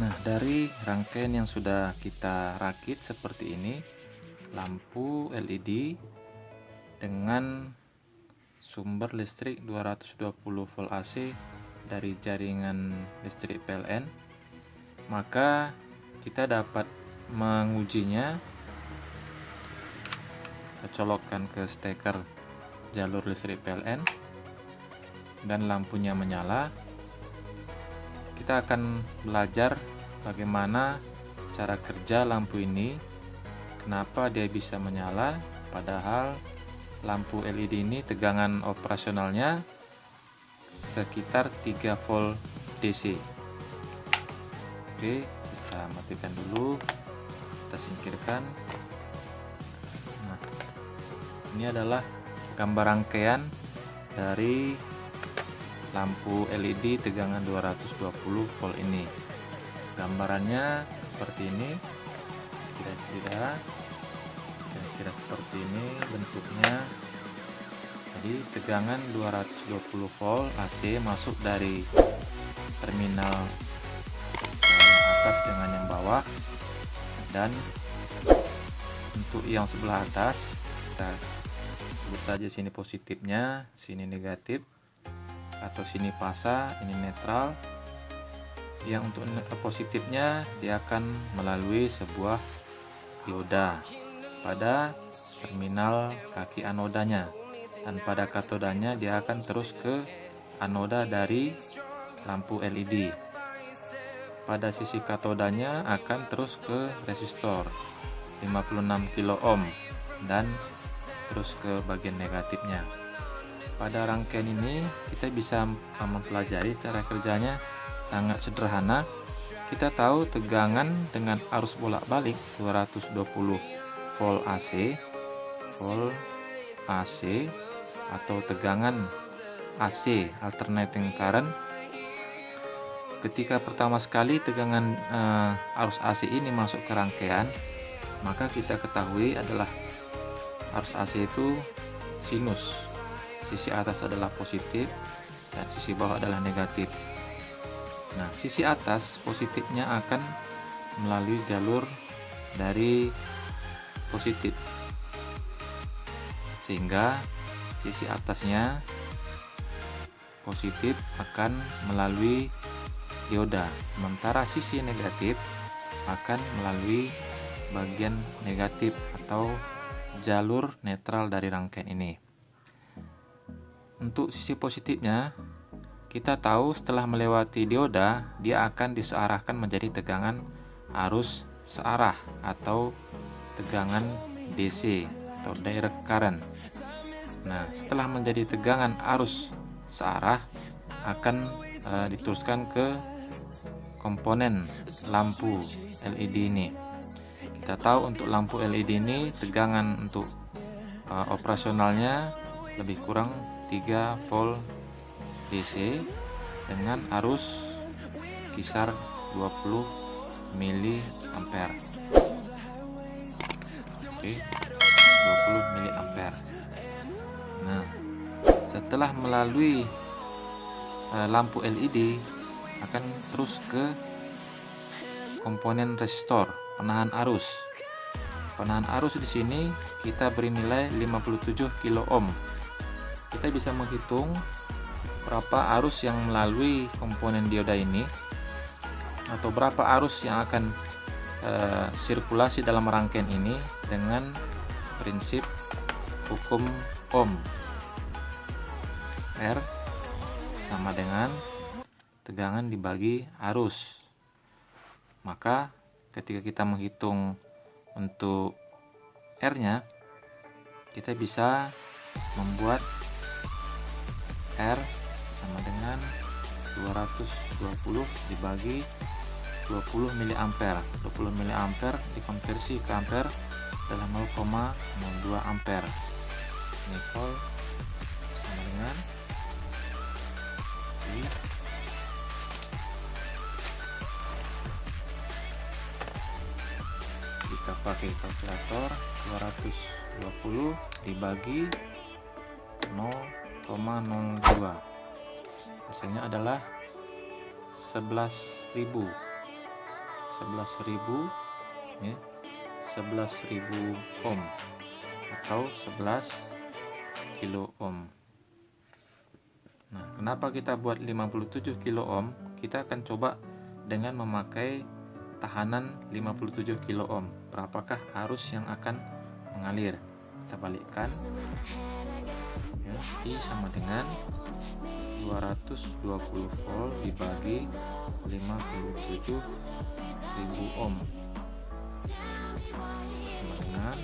Nah, dari rangkaian yang sudah kita rakit seperti ini, lampu LED dengan sumber listrik 220 volt AC dari jaringan listrik PLN, maka kita dapat mengujinya. Kita colokkan ke steker jalur listrik PLN dan lampunya menyala. Kita akan belajar bagaimana cara kerja lampu ini, kenapa dia bisa menyala padahal lampu LED ini tegangan operasionalnya sekitar 3 volt DC. Oke, kita matikan dulu, kita singkirkan. Nah, ini adalah gambar rangkaian dari lampu LED tegangan 220 volt ini. Gambarannya seperti ini, kira-kira seperti ini bentuknya. Jadi tegangan 220 volt AC masuk dari terminal yang atas dengan yang bawah, dan untuk yang sebelah atas kita sebut saja sini positifnya, sini negatif, atau sini pasa, ini netral. Yang untuk positifnya dia akan melalui sebuah dioda pada terminal kaki anodanya, dan pada katodanya dia akan terus ke anoda dari lampu LED. Pada sisi katodanya akan terus ke resistor 56 kilo ohm dan terus ke bagian negatifnya. Pada rangkaian ini kita bisa mempelajari cara kerjanya sangat sederhana. Kita tahu tegangan dengan arus bolak-balik 220 volt AC, atau tegangan AC alternating current. Ketika pertama sekali tegangan arus AC ini masuk ke rangkaian, maka kita ketahui adalah arus AC itu sinus. Sisi atas adalah positif dan sisi bawah adalah negatif. Nah, sisi atas positifnya akan melalui jalur dari positif, sehingga sisi atasnya positif akan melalui dioda, sementara sisi negatif akan melalui bagian negatif atau jalur netral dari rangkaian ini. Untuk sisi positifnya, kita tahu setelah melewati dioda, dia akan disearahkan menjadi tegangan arus searah atau tegangan DC atau direct current. Nah, setelah menjadi tegangan arus searah akan diteruskan ke komponen lampu LED ini. Kita tahu untuk lampu LED ini tegangan untuk operasionalnya lebih kurang 3 volt DC dengan arus kisar 20 mA. Oke, 20 mA. Nah, setelah melalui lampu LED akan terus ke komponen resistor penahan arus. Penahan arus di sini kita beri nilai 57 kilo ohm. Kita bisa menghitung berapa arus yang melalui komponen dioda ini, atau berapa arus yang akan sirkulasi dalam rangkaian ini dengan prinsip hukum Ohm. R sama dengan tegangan dibagi arus. Maka ketika kita menghitung untuk R-nya, kita bisa membuat R sama dengan 220 dibagi 20 mA. 20 mA dikonversi ke ampere adalah 0,02 ampere. Ini volt sama dengan kita pakai kalkulator, 220 dibagi 0,02, hasilnya adalah 11.000 ya, 11.000 ohm atau 11 kilo ohm. Nah, kenapa kita buat 57 kilo ohm? Kita akan coba dengan memakai tahanan 57 kilo ohm. Berapakah arus yang akan mengalir? Kita balikkan ya, I sama dengan 220 volt dibagi 57.000 ohm sama dengan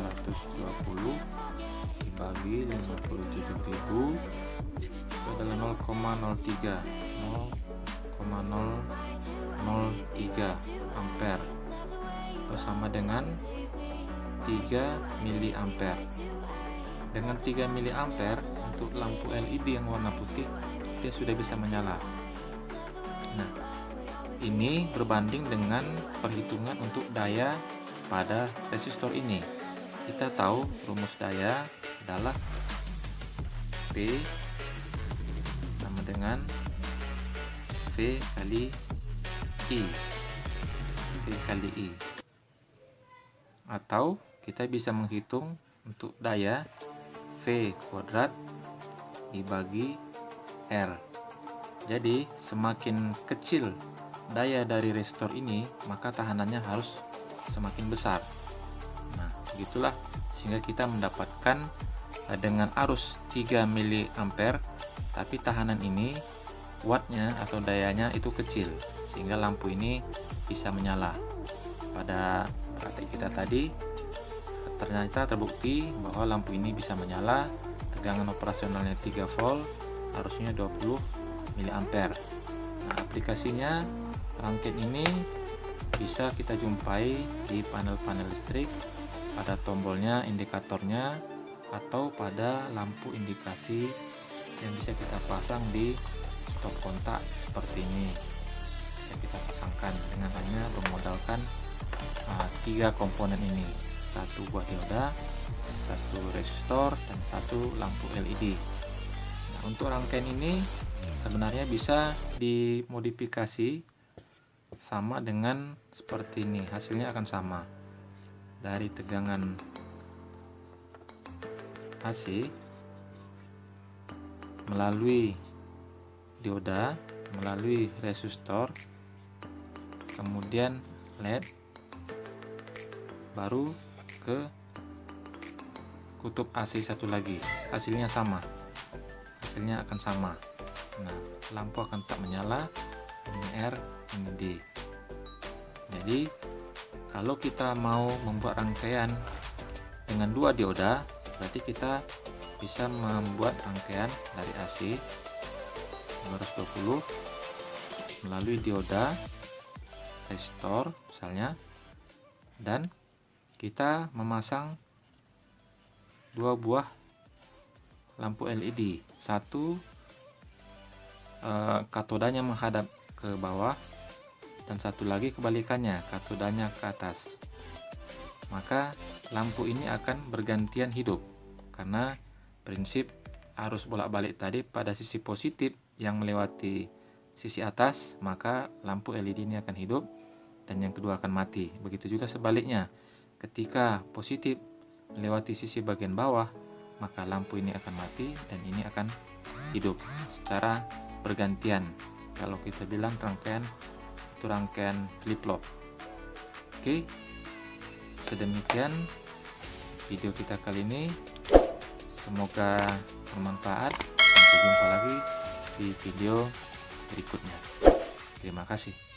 220 dibagi 57.000 itu adalah 0,03 ampere, bersama dengan 3 mA. Dengan 3 mA untuk lampu LED yang warna putih dia sudah bisa menyala. Nah, ini berbanding dengan perhitungan untuk daya pada resistor ini. Kita tahu rumus daya adalah P sama dengan V kali I. V kali I. Atau kita bisa menghitung untuk daya V kuadrat dibagi R. Jadi semakin kecil daya dari resistor ini, maka tahanannya harus semakin besar. Nah, begitulah sehingga kita mendapatkan dengan arus 3 mA, tapi tahanan ini wattnya atau dayanya itu kecil, sehingga lampu ini bisa menyala. Pada praktek kita tadi ternyata terbukti bahwa lampu ini bisa menyala, tegangan operasionalnya 3 volt, arusnya 20 mA. Nah, aplikasinya rangkaian ini bisa kita jumpai di panel-panel listrik, pada tombolnya, indikatornya, atau pada lampu indikasi yang bisa kita pasang di stop kontak seperti ini. Bisa kita pasangkan dengan hanya bermodalkan 3 komponen ini, 1 buah dioda, 1 resistor, dan 1 lampu LED. Nah, untuk rangkaian ini sebenarnya bisa dimodifikasi sama dengan seperti ini, hasilnya akan sama. Dari tegangan AC melalui dioda, melalui resistor, kemudian LED, baru ke kutub AC satu lagi, hasilnya sama, hasilnya akan sama. Nah, lampu akan tetap menyala, ini R, ini D. Jadi kalau kita mau membuat rangkaian dengan 2 dioda, berarti kita bisa membuat rangkaian dari AC 220 melalui dioda resistor misalnya, dan kita memasang 2 buah lampu LED, satu katodanya menghadap ke bawah dan satu lagi kebalikannya, katodanya ke atas. Maka lampu ini akan bergantian hidup karena prinsip arus bolak-balik tadi pada sisi positif yang melewati sisi atas, maka lampu LED ini akan hidup dan yang kedua akan mati. Begitu juga sebaliknya, ketika positif melewati sisi bagian bawah, maka lampu ini akan mati dan ini akan hidup secara bergantian. Kalau kita bilang rangkaian itu rangkaian flip-flop. Oke, sedemikian video kita kali ini. Semoga bermanfaat. Sampai jumpa lagi di video berikutnya. Terima kasih.